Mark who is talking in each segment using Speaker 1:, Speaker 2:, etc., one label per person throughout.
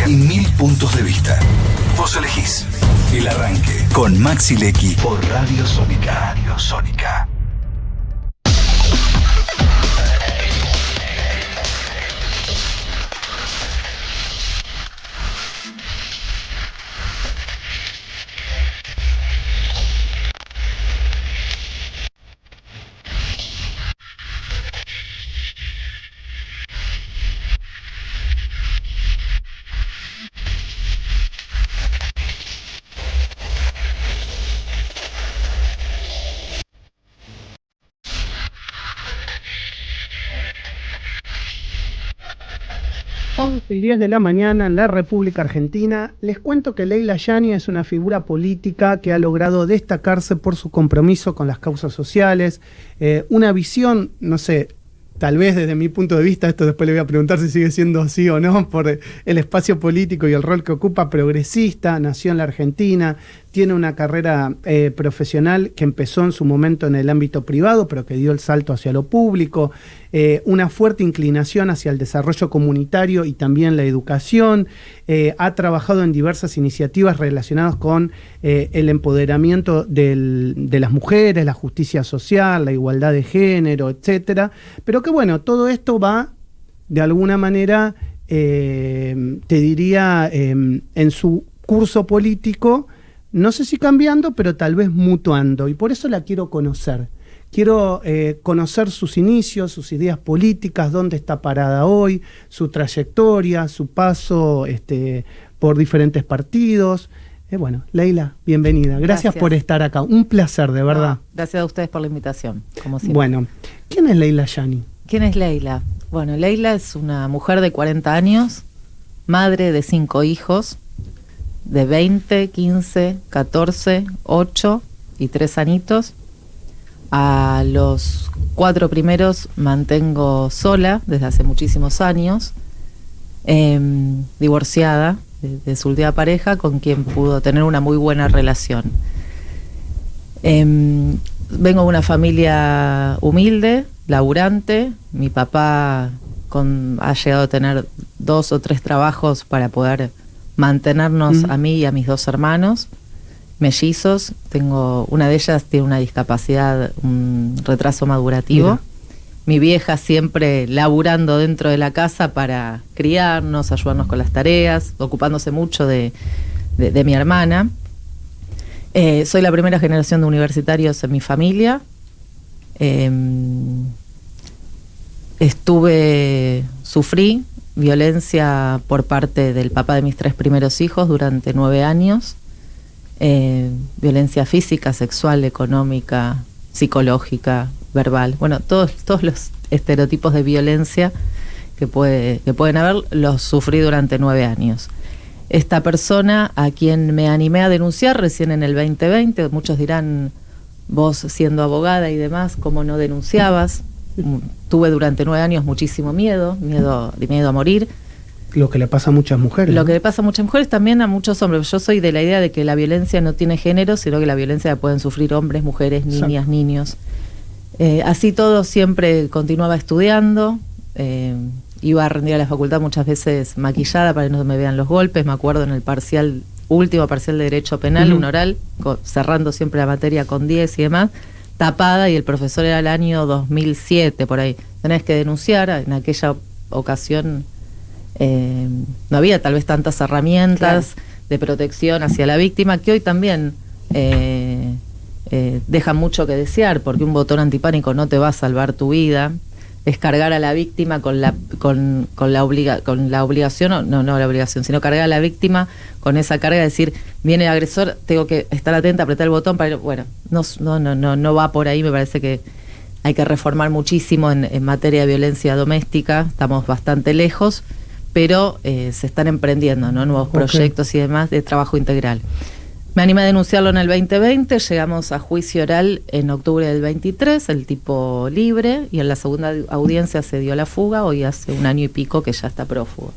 Speaker 1: y 1000 puntos de vista. Vos elegís. El arranque con Maxi Lecky por Radio Sónica. Radio Sónica.
Speaker 2: Y 10 de la mañana en la República Argentina. Les cuento que Leila Yani es una figura política que ha logrado destacarse por su compromiso con las causas sociales, una visión, no sé, tal vez desde mi punto de vista, esto después le voy a preguntar si sigue siendo así o no, por el espacio político y el rol que ocupa, progresista, nació en la Argentina, tiene una carrera profesional que empezó en su momento en el ámbito privado, pero que dio el salto hacia lo público, una fuerte inclinación hacia el desarrollo comunitario y también la educación, ha trabajado en diversas iniciativas relacionadas con el empoderamiento de las mujeres, la justicia social, la igualdad de género, etcétera, pero que bueno, todo esto va de alguna manera, te diría, en su curso político, no sé si cambiando, pero tal vez mutuando, y por eso la quiero conocer. Quiero conocer sus inicios, sus ideas políticas, dónde está parada hoy, su trayectoria, su paso por diferentes partidos. Bueno, Leila, bienvenida. Gracias por estar acá. Un placer, de verdad.
Speaker 3: No, gracias a ustedes por la invitación, como siempre.
Speaker 2: Bueno, ¿quién es Leila Yani?
Speaker 3: ¿Quién es Leila? Bueno, Leila es una mujer de 40 años, madre de 5 hijos, de 20, 15, 14, 8 y 3 añitos. A los 4 primeros mantengo sola desde hace muchísimos años, divorciada de su última pareja, con quien pudo tener una muy buena relación. Vengo de una familia humilde, laburante. Mi papá ha llegado a tener 2 o 3 trabajos para poder mantenernos a mí y a mis 2 hermanos mellizos. Una de ellas tiene una discapacidad, un retraso madurativo. Mira. Mi vieja siempre laburando dentro de la casa para criarnos, ayudarnos con las tareas, ocupándose mucho de mi hermana. Soy la primera generación de universitarios en mi familia. Sufrí violencia por parte del papá de mis 3 primeros hijos durante 9 años. Violencia física, sexual, económica, psicológica, verbal. Bueno, todos los estereotipos de violencia que pueden haber, los sufrí durante 9 años. Esta persona a quien me animé a denunciar recién en el 2020, muchos dirán, vos siendo abogada y demás, ¿cómo no denunciabas? Tuve durante 9 años muchísimo miedo a morir.
Speaker 2: Lo que le pasa a muchas mujeres.
Speaker 3: Lo que le pasa a muchas mujeres, también a muchos hombres. Yo soy de la idea de que la violencia no tiene género, sino que la violencia la pueden sufrir hombres, mujeres, niñas, niños. Así todo, siempre continuaba estudiando. Iba a rendir a la facultad muchas veces maquillada para que no me vean los golpes. Me acuerdo en el último parcial de Derecho Penal, un oral, cerrando siempre la materia con 10 y demás, tapada, y el profesor era el año 2007, por ahí. Tenés que denunciar. En aquella ocasión no había tal vez tantas herramientas de protección hacia la víctima, que hoy también dejan mucho que desear, porque un botón antipánico no te va a salvar tu vida. Es cargar a la víctima con la obligación, no la obligación, sino cargar a la víctima con esa carga de decir, viene el agresor, tengo que estar atenta, apretar el botón para ir. Bueno, no va por ahí. Me parece que hay que reformar muchísimo en materia de violencia doméstica. Estamos bastante lejos, pero se están emprendiendo, ¿no?, nuevos proyectos y demás de trabajo integral. Me animé a denunciarlo en el 2020, llegamos a juicio oral en octubre del 23, el tipo libre, y en la segunda audiencia se dio la fuga. Hoy hace 1 año y pico que ya está prófugo.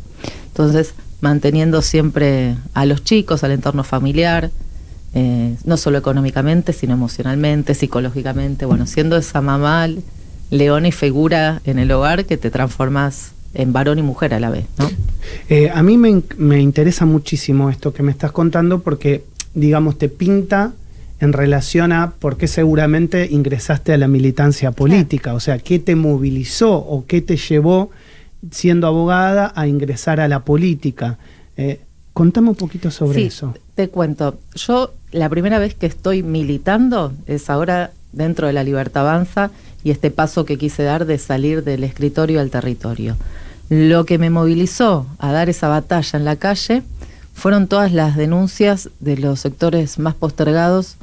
Speaker 3: Entonces, manteniendo siempre a los chicos, al entorno familiar, no solo económicamente, sino emocionalmente, psicológicamente, bueno, siendo esa mamá leona y figura en el hogar que te transformas en varón y mujer a la vez, ¿no?
Speaker 2: A mí me interesa muchísimo esto que me estás contando porque, digamos, te pinta en relación a por qué seguramente ingresaste a la militancia política, o sea, qué te movilizó o qué te llevó, siendo abogada, a ingresar a la política. Contame un poquito sobre eso.
Speaker 3: Te cuento. Yo la primera vez que estoy militando es ahora dentro de La Libertad Avanza y este paso que quise dar de salir del escritorio al territorio. Lo que me movilizó a dar esa batalla en la calle fueron todas las denuncias de los sectores más postergados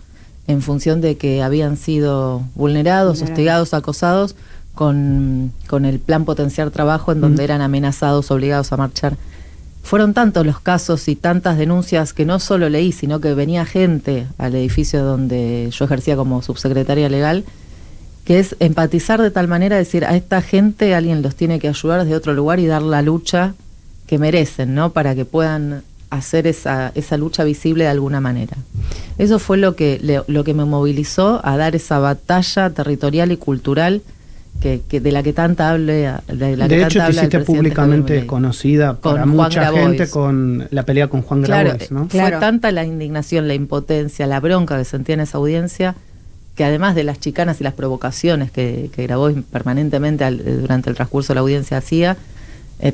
Speaker 3: en función de que habían sido vulnerados, hostigados, acosados con el plan Potenciar Trabajo, en donde eran amenazados, obligados a marchar. Fueron tantos los casos y tantas denuncias que no solo leí, sino que venía gente al edificio donde yo ejercía como subsecretaria legal, que es empatizar de tal manera, decir, a esta gente alguien los tiene que ayudar desde otro lugar y dar la lucha que merecen, ¿no? Para que puedan hacer esa lucha visible de alguna manera. Eso fue lo que me movilizó a dar esa batalla territorial y cultural que de la que tanta habla
Speaker 2: de hecho te hiciste públicamente conocida para mucha gente con la pelea con Juan Grabois, ¿no?
Speaker 3: Fue tanta la indignación, la impotencia, la bronca que sentía en esa audiencia, que además de las chicanas y las provocaciones que Grabois permanentemente durante el transcurso de la audiencia hacía,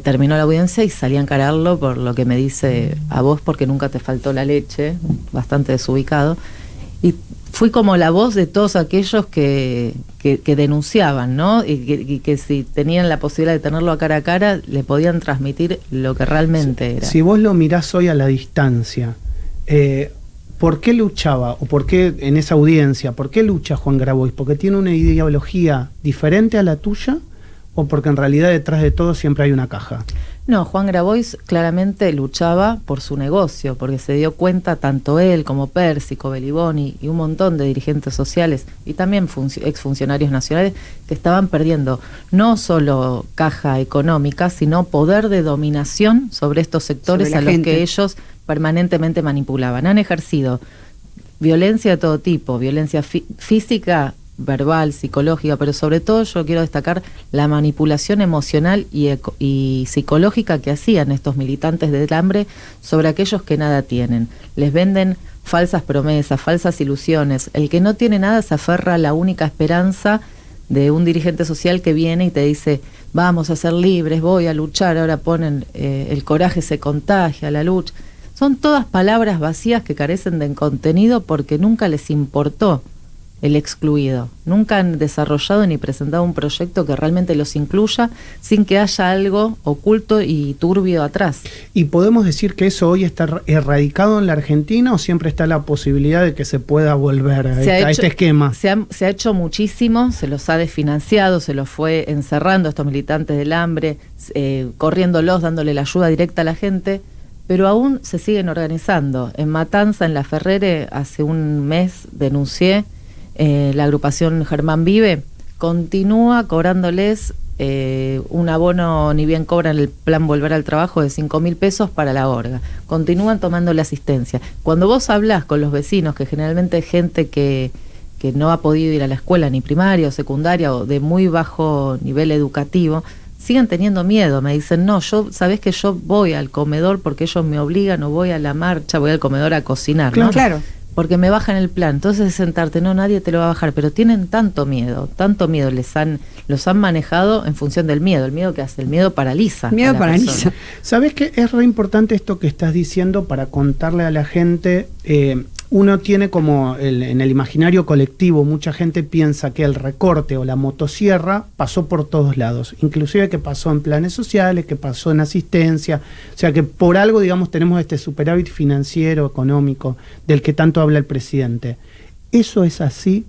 Speaker 3: terminó la audiencia y salí a encararlo por lo que me dice: a vos porque nunca te faltó la leche, bastante desubicado. Y fui como la voz de todos aquellos que denunciaban, ¿no? Y que si tenían la posibilidad de tenerlo a cara, le podían transmitir lo que realmente era.
Speaker 2: Si vos lo mirás hoy a la distancia, ¿por qué luchaba? ¿O por qué en esa audiencia? ¿Por qué lucha Juan Grabois? ¿Porque tiene una ideología diferente a la tuya? ¿O porque en realidad detrás de todo siempre hay una caja?
Speaker 3: No, Juan Grabois claramente luchaba por su negocio, porque se dio cuenta tanto él como Pérsico, Beliboni y un montón de dirigentes sociales y también exfuncionarios nacionales que estaban perdiendo no solo caja económica, sino poder de dominación sobre estos sectores sobre a los que ellos permanentemente manipulaban. Han ejercido violencia de todo tipo, violencia física, verbal, psicológica, pero sobre todo yo quiero destacar la manipulación emocional y psicológica que hacían estos militantes del hambre sobre aquellos que nada tienen. Les venden falsas promesas, falsas ilusiones. El que no tiene nada se aferra a la única esperanza de un dirigente social que viene y te dice: vamos a ser libres, voy a luchar. Ahora ponen el coraje se contagia, la lucha. Son todas palabras vacías que carecen de contenido porque nunca les importó el excluido. Nunca han desarrollado ni presentado un proyecto que realmente los incluya sin que haya algo oculto y turbio atrás.
Speaker 2: ¿Y podemos decir que eso hoy está erradicado en la Argentina o siempre está la posibilidad de que se pueda volver a este esquema?
Speaker 3: Se ha hecho muchísimo, se los ha desfinanciado, se los fue encerrando a estos militantes del hambre, corriéndolos, dándole la ayuda directa a la gente, pero aún se siguen organizando. En Matanza, en La Ferrere, hace un mes denuncié la agrupación Germán Vive, continúa cobrándoles un abono, ni bien cobran el plan Volver al Trabajo, de 5.000 pesos para la orga. Continúan tomando la asistencia. Cuando vos hablás con los vecinos, que generalmente es gente que no ha podido ir a la escuela ni primaria o secundaria o de muy bajo nivel educativo, siguen teniendo miedo. Me dicen: no, sabés que yo voy al comedor porque ellos me obligan, o voy a la marcha, voy al comedor a cocinar, ¿no?
Speaker 4: Claro.
Speaker 3: Porque me bajan el plan. Entonces sentarte, no, nadie te lo va a bajar, pero tienen tanto miedo, los han manejado en función del miedo. El miedo que hace, el miedo paraliza.
Speaker 4: Miedo paraliza.
Speaker 2: ¿Sabés qué? Es re importante esto que estás diciendo para contarle a la gente. Uno tiene como en el imaginario colectivo, mucha gente piensa que el recorte o la motosierra pasó por todos lados, inclusive que pasó en planes sociales, que pasó en asistencia, o sea que por algo, digamos, tenemos este superávit financiero, económico, del que tanto habla el presidente. ¿Eso es así?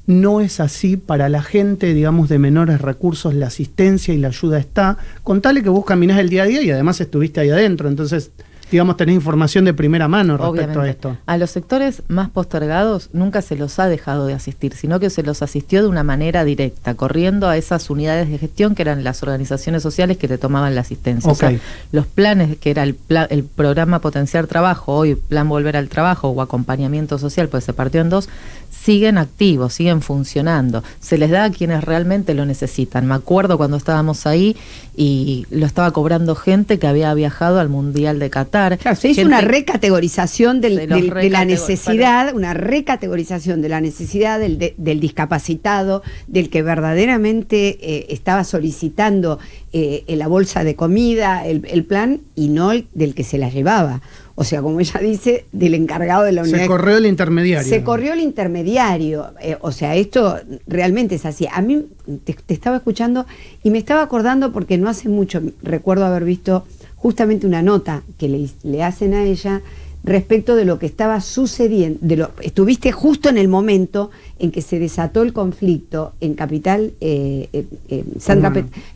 Speaker 2: No es así para la gente, digamos, de menores recursos. La asistencia y la ayuda está, contale que vos caminás el día a día y además estuviste ahí adentro, entonces Digamos, tenés información de primera mano respecto
Speaker 3: Obviamente.
Speaker 2: a esto.
Speaker 3: A los sectores más postergados nunca se los ha dejado de asistir, sino que se los asistió de una manera directa, corriendo a esas unidades de gestión que eran las organizaciones sociales que te tomaban la asistencia.
Speaker 2: Ok.
Speaker 3: O sea, los planes, que era el programa Potenciar Trabajo, hoy Plan Volver al Trabajo o Acompañamiento Social, pues se partió en dos, siguen activos, siguen funcionando. Se les da a quienes realmente lo necesitan. Me acuerdo cuando estábamos ahí y lo estaba cobrando gente que había viajado al Mundial de Qatar.
Speaker 4: Claro, se hizo
Speaker 3: Gente-
Speaker 4: una recategorización de la
Speaker 3: recategor-
Speaker 4: necesidad, una recategorización de la necesidad del discapacitado, del que verdaderamente estaba solicitando la bolsa de comida, el plan, y no del que se la llevaba. O sea, como ella dice, del encargado de la unidad.
Speaker 2: Se corrió el intermediario.
Speaker 4: Se corrió el intermediario. O sea, esto realmente es así. A mí te estaba escuchando y me estaba acordando porque no hace mucho recuerdo haber visto justamente una nota que le hacen a ella respecto de lo que estaba sucediendo. Estuviste justo en el momento en que se desató el conflicto en Capital,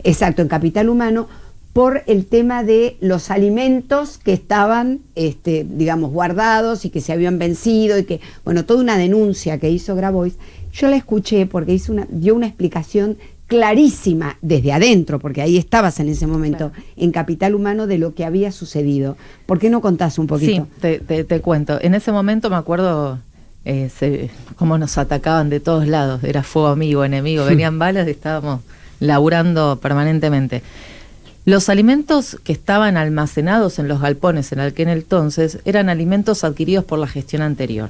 Speaker 4: exacto, en Capital Humano, por el tema de los alimentos que estaban, digamos, guardados y que se habían vencido y que, bueno, toda una denuncia que hizo Grabois. Yo la escuché porque dio una explicación clarísima desde adentro, porque ahí estabas en ese momento, claro, en Capital Humano, de lo que había sucedido. ¿Por qué no contás un poquito?
Speaker 3: Sí, te cuento. En ese momento me acuerdo cómo nos atacaban de todos lados. Era fuego amigo, enemigo, venían balas y estábamos laburando permanentemente. Los alimentos que estaban almacenados en los galpones en aquel entonces eran alimentos adquiridos por la gestión anterior.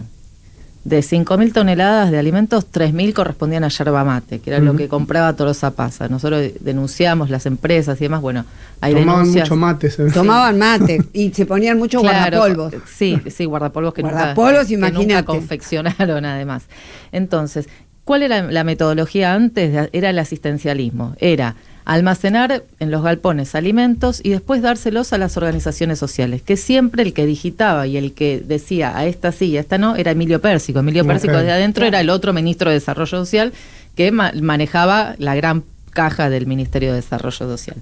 Speaker 3: De 5.000 toneladas de alimentos, 3.000 correspondían a yerba mate, que era lo que compraba Tolosa Pasa. Nosotros denunciamos las empresas y demás. Bueno, hay
Speaker 2: Tomaban
Speaker 3: denuncias.
Speaker 2: mucho mate.
Speaker 4: Tomaban mate y se ponían muchos guardapolvos.
Speaker 3: Sí, guardapolvos que nunca confeccionaron además. Entonces, ¿cuál era la metodología antes? Era el asistencialismo. Era almacenar en los galpones alimentos y después dárselos a las organizaciones sociales, que siempre el que digitaba y el que decía a esta sí y a esta no era Emilio Pérsico. Emilio Pérsico desde adentro era el otro ministro de Desarrollo Social que manejaba la gran caja del Ministerio de Desarrollo Social.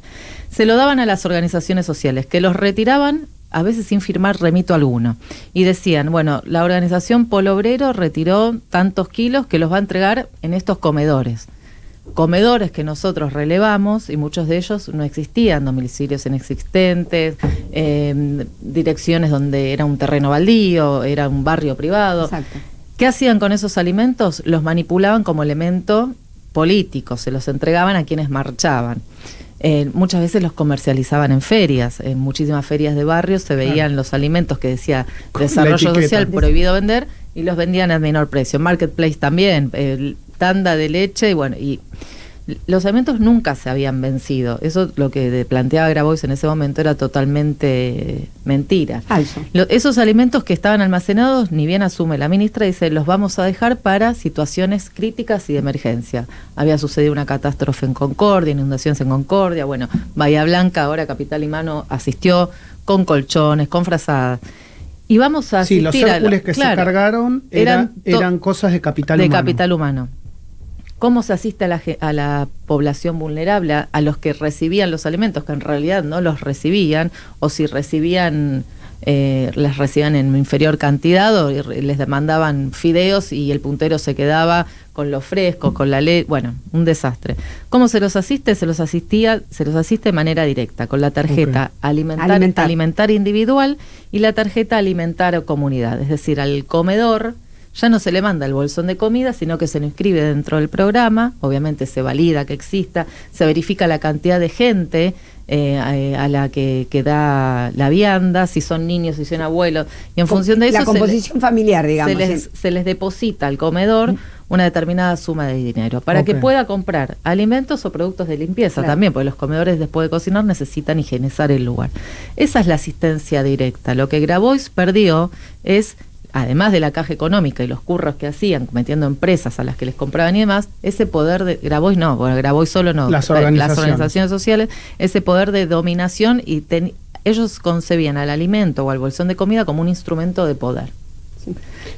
Speaker 3: Se lo daban a las organizaciones sociales, que los retiraban a veces sin firmar remito alguno, y decían, bueno, la organización Polo Obrero retiró tantos kilos que los va a entregar en estos comedores que nosotros relevamos, y muchos de ellos no existían, domicilios inexistentes, direcciones donde era un terreno baldío, era un barrio privado.
Speaker 4: Exacto.
Speaker 3: ¿Qué hacían con esos alimentos? Los manipulaban como elemento político, se los entregaban a quienes marchaban. Muchas veces los comercializaban en ferias, en muchísimas ferias de barrios se veían los alimentos que decía Desarrollo Social prohibido vender, y los vendían a menor precio. Marketplace también, tanda de leche, y bueno, y los alimentos nunca se habían vencido. Eso lo que planteaba Grabois en ese momento era totalmente mentira.
Speaker 4: Falso.
Speaker 3: Esos alimentos que estaban almacenados, ni bien asume la ministra, dice, los vamos a dejar para situaciones críticas y de emergencia. Había sucedido una catástrofe en Concordia, inundaciones en Concordia, bueno, Bahía Blanca, ahora Capital Humano asistió con colchones, con frazadas. Y vamos a asistir.
Speaker 2: Sí, los Hércules que se cargaron eran cosas de Capital Humano.
Speaker 3: De Capital Humano. ¿Cómo se asiste a la población vulnerable, a los que recibían los alimentos, que en realidad no los recibían, o si recibían, les recibían en inferior cantidad, o les demandaban fideos y el puntero se quedaba con lo fresco, con la leche? Bueno, un desastre. ¿Cómo se los asiste? Se los asiste de manera directa, con la tarjeta alimentar individual y la tarjeta alimentar comunidad. Es decir, al comedor ya no se le manda el bolsón de comida, sino que se lo inscribe dentro del programa. Obviamente se valida que exista, se verifica la cantidad de gente a la que da la vianda, si son niños, si son abuelos, y en función de eso
Speaker 4: la composición familiar, digamos,
Speaker 3: se les deposita al comedor una determinada suma de dinero para que pueda comprar alimentos o productos de limpieza, claro, también, porque los comedores después de cocinar necesitan higienizar el lugar. Esa es la asistencia directa. Lo que Grabois perdió es, además de la caja económica y los curros que hacían, metiendo empresas a las que les compraban y demás, ese poder de Grabois no, bueno, Grabois solo no, las organizaciones sociales, ese poder de dominación, y ellos concebían al alimento o al bolsón de comida como un instrumento de poder.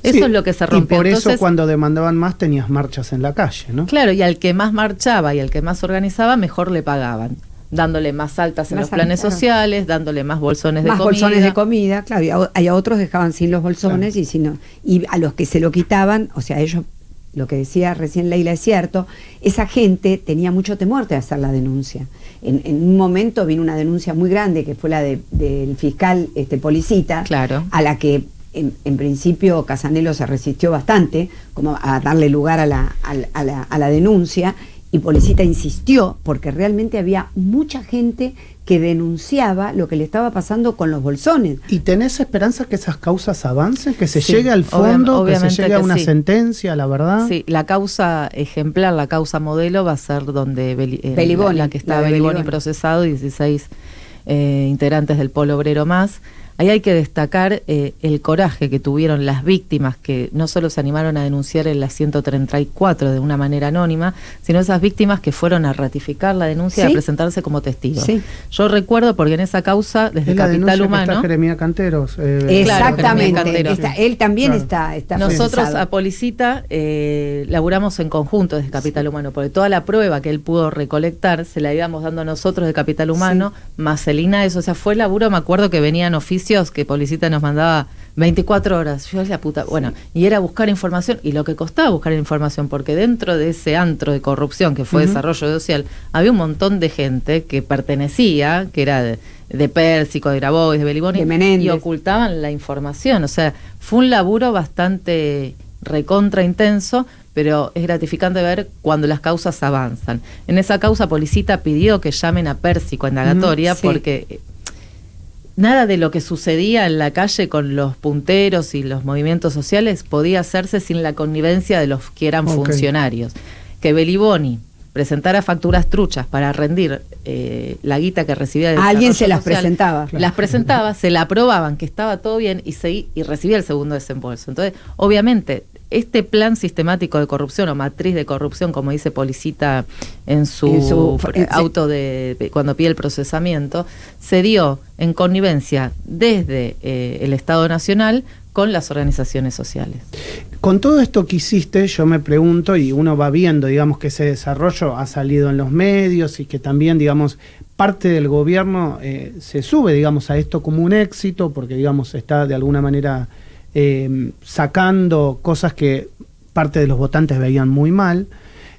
Speaker 3: Eso es lo que se rompió.
Speaker 2: Y por eso cuando demandaban más tenías marchas en la calle, ¿no?
Speaker 3: Claro, y al que más marchaba y al que más organizaba, mejor le pagaban. dándole más altas en
Speaker 4: Más
Speaker 3: los planes
Speaker 4: altas,
Speaker 3: sociales, dándole más bolsones de
Speaker 4: más
Speaker 3: comida.
Speaker 4: bolsones de comida, claro, y a otros dejaban sin los bolsones,
Speaker 2: Claro.
Speaker 4: y a los que se lo quitaban, o sea, ellos, lo que decía recién Leila es cierto, esa gente tenía mucho temor de hacer la denuncia. En un momento vino una denuncia muy grande, que fue la del fiscal Policita,
Speaker 3: Claro.
Speaker 4: a la que en principio Casanelo se resistió bastante, como a darle lugar a la denuncia, y Policita insistió, porque realmente había mucha gente que denunciaba lo que le estaba pasando con los bolsones.
Speaker 2: ¿Y tenés esperanza que esas causas avancen, que se
Speaker 3: Sí,
Speaker 2: llegue al fondo, que
Speaker 3: obviamente
Speaker 2: se llegue a
Speaker 3: que
Speaker 2: una
Speaker 3: sí.
Speaker 2: sentencia, la verdad?
Speaker 3: Sí, la causa ejemplar, la causa modelo va a ser donde
Speaker 4: Beliboni,
Speaker 3: la que está
Speaker 4: la de
Speaker 3: Beliboni
Speaker 4: Beliboni.
Speaker 3: procesado, 16 integrantes del Polo Obrero Más. Ahí hay que destacar el coraje que tuvieron las víctimas, que no solo se animaron a denunciar en la 134 de una manera anónima, sino esas víctimas que fueron a ratificar la denuncia y
Speaker 4: Sí.
Speaker 3: a presentarse como testigos.
Speaker 4: Sí.
Speaker 3: Yo recuerdo, porque en esa causa, desde
Speaker 2: Es la denuncia
Speaker 3: Capital
Speaker 2: que está
Speaker 3: Humano,
Speaker 2: Jeremías Canteros.
Speaker 4: Exactamente,
Speaker 3: Cantero.
Speaker 4: él también
Speaker 2: Claro.
Speaker 4: está
Speaker 3: nosotros
Speaker 4: procesado.
Speaker 3: a Policita laburamos en conjunto desde Capital Humano, porque toda la prueba que él pudo recolectar se la íbamos dando nosotros de Capital Humano, más el INAES, o sea, fue laburo, me acuerdo que venían oficios que Policita nos mandaba 24 horas, yo la puta, bueno, y era buscar información, y lo que costaba buscar información, porque dentro de ese antro de corrupción que fue desarrollo social, había un montón de gente que pertenecía, que era de Pérsico, de Grabois, de Beliboni,
Speaker 4: De Menéndez.
Speaker 3: y ocultaban la información, o sea, fue un laburo bastante recontra intenso, pero es gratificante ver cuando las causas avanzan. En esa causa Policita pidió que llamen a Pérsico a indagatoria,
Speaker 4: Sí.
Speaker 3: porque nada de lo que sucedía en la calle con los punteros y los movimientos sociales podía hacerse sin la connivencia de los que eran
Speaker 2: Ok.
Speaker 3: funcionarios. Que Beliboni presentara facturas truchas para rendir la guita que recibía de
Speaker 4: A alguien
Speaker 3: desarrollo
Speaker 4: se las
Speaker 3: social,
Speaker 4: presentaba.
Speaker 3: las presentaba, se la aprobaban que estaba todo bien y recibía el segundo desembolso. Entonces, obviamente, este plan sistemático de corrupción o matriz de corrupción, como dice Policita en su auto cuando pide el procesamiento, se dio en connivencia desde el Estado Nacional con las organizaciones sociales.
Speaker 2: Con todo esto que hiciste, yo me pregunto, y uno va viendo, digamos, que ese desarrollo ha salido en los medios y que también, digamos, parte del gobierno se sube, digamos, a esto como un éxito, porque, digamos, está de alguna manera sacando cosas que parte de los votantes veían muy mal.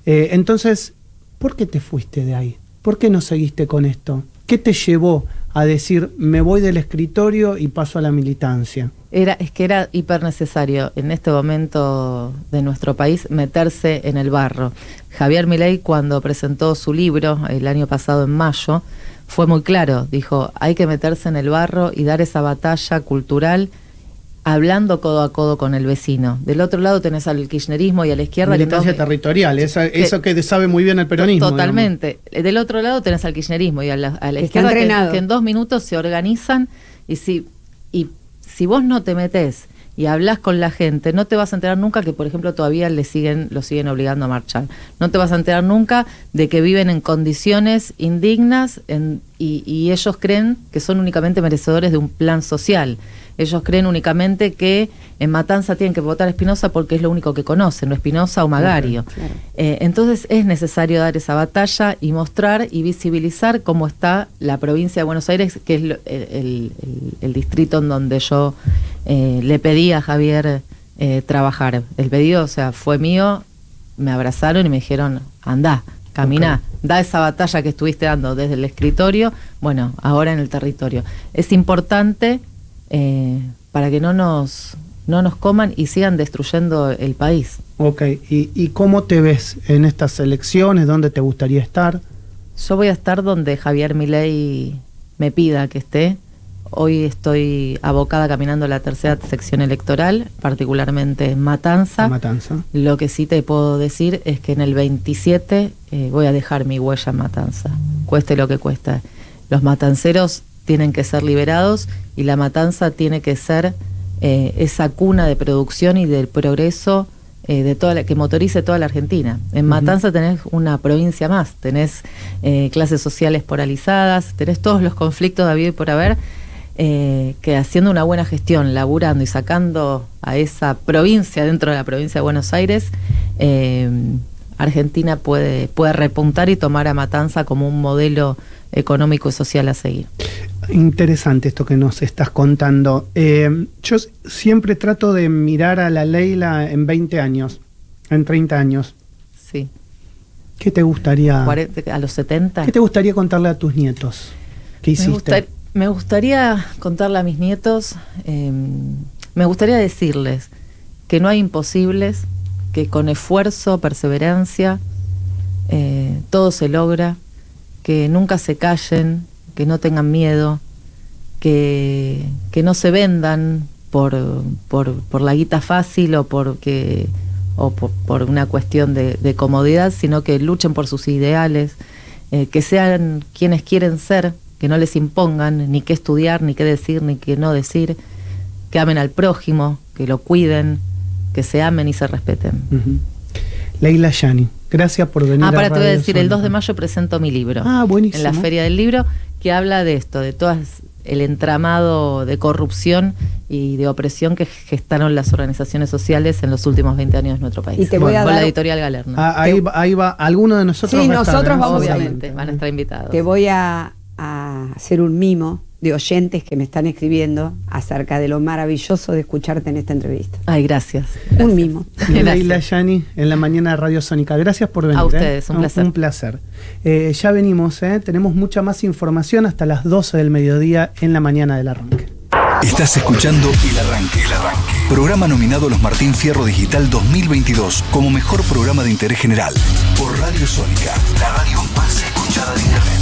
Speaker 2: Entonces, ¿por qué te fuiste de ahí? ¿Por qué no seguiste con esto? ¿Qué te llevó a decir, me voy del escritorio y paso a la militancia?
Speaker 3: Es que era hiper necesario en este momento de nuestro país meterse en el barro. Javier Milei, cuando presentó su libro el año pasado en mayo, fue muy claro, dijo, hay que meterse en el barro y dar esa batalla cultural hablando codo a codo con el vecino. Del otro lado tenés al kirchnerismo y a la izquierda.
Speaker 2: Militancia territorial, eso que sabe muy bien el peronismo.
Speaker 3: Totalmente. Digamos. Del otro lado tenés al kirchnerismo y a la izquierda que en 2 minutos se organizan y si vos no te metés y hablás con la gente, no te vas a enterar nunca que, por ejemplo, todavía lo siguen obligando a marchar. No te vas a enterar nunca de que viven en condiciones indignas y ellos creen que son únicamente merecedores de un plan social. Ellos creen únicamente que en Matanza tienen que votar a Espinosa porque es lo único que conocen, o Espinosa o Magario.
Speaker 4: Claro.
Speaker 3: Entonces es necesario dar esa batalla y mostrar y visibilizar cómo está la provincia de Buenos Aires, que es el distrito en donde yo le pedí a Javier trabajar. El pedido, o sea, fue mío, me abrazaron y me dijeron, andá, caminá, da esa batalla que estuviste dando desde el escritorio, bueno, ahora en el territorio. Es importante para que no nos coman y sigan destruyendo el país.
Speaker 2: Ok, ¿Y cómo te ves en estas elecciones? ¿Dónde te gustaría estar?
Speaker 3: Yo voy a estar donde Javier Milei me pida que esté. Hoy estoy abocada caminando la tercera sección electoral, particularmente en Matanza.
Speaker 2: Matanza.
Speaker 3: Lo que sí te puedo decir es que en el 27 voy a dejar mi huella en Matanza, cueste lo que cueste. Los matanceros tienen que ser liberados y la Matanza tiene que ser esa cuna de producción y del progreso que motorice toda la Argentina. En Matanza tenés una provincia más, tenés clases sociales polarizadas, tenés todos los conflictos de habido y por haber, que haciendo una buena gestión, laburando y sacando a esa provincia dentro de la provincia de Buenos Aires, Argentina puede repuntar y tomar a Matanza como un modelo económico y social a seguir.
Speaker 2: Interesante esto que nos estás contando. Yo siempre trato de mirar a la Leila en 20 años, en 30 años.
Speaker 3: Sí.
Speaker 2: ¿Qué te gustaría?
Speaker 3: ¿A los 70?
Speaker 2: ¿Qué te gustaría contarle a tus nietos? ¿Qué hiciste?
Speaker 3: Me gustaría contarle a mis nietos, me gustaría decirles que no hay imposibles, que con esfuerzo, perseverancia, todo se logra, que nunca se callen, que no tengan miedo, que no se vendan por la guita fácil o por una cuestión de comodidad, sino que luchen por sus ideales, que sean quienes quieren ser, que no les impongan ni qué estudiar, ni qué decir, ni qué no decir, que amen al prójimo, que lo cuiden, que se amen y se respeten.
Speaker 2: Leila Yani, gracias por venir a
Speaker 3: te voy a
Speaker 2: Radio
Speaker 3: decir, el
Speaker 2: Sónica.
Speaker 3: 2 de mayo presento mi libro.
Speaker 2: Buenísimo.
Speaker 3: En la Feria del Libro, que habla de esto, de todo el entramado de corrupción y de opresión que gestaron las organizaciones sociales en los últimos 20 años de nuestro país.
Speaker 4: Y te voy a
Speaker 3: con
Speaker 4: dar...
Speaker 3: la editorial Galerna.
Speaker 2: Ahí va, alguno de nosotros
Speaker 4: Sí,
Speaker 2: va a estar,
Speaker 4: nosotros vamos a ir.
Speaker 3: Obviamente, van a estar invitados.
Speaker 4: Te voy a hacer un mimo de oyentes que me están escribiendo acerca de lo maravilloso de escucharte en esta entrevista.
Speaker 3: Ay, gracias.
Speaker 4: Un mimo.
Speaker 2: Leila Yani en la mañana de Radio Sónica. Gracias por venir.
Speaker 3: A ustedes, un placer.
Speaker 2: Un placer. Ya venimos, tenemos mucha más información hasta las 12 del mediodía en la mañana del arranque.
Speaker 1: Estás escuchando El Arranque. Programa nominado a los Martín Fierro Digital 2022 como mejor programa de interés general por Radio Sónica, la radio más escuchada de Internet.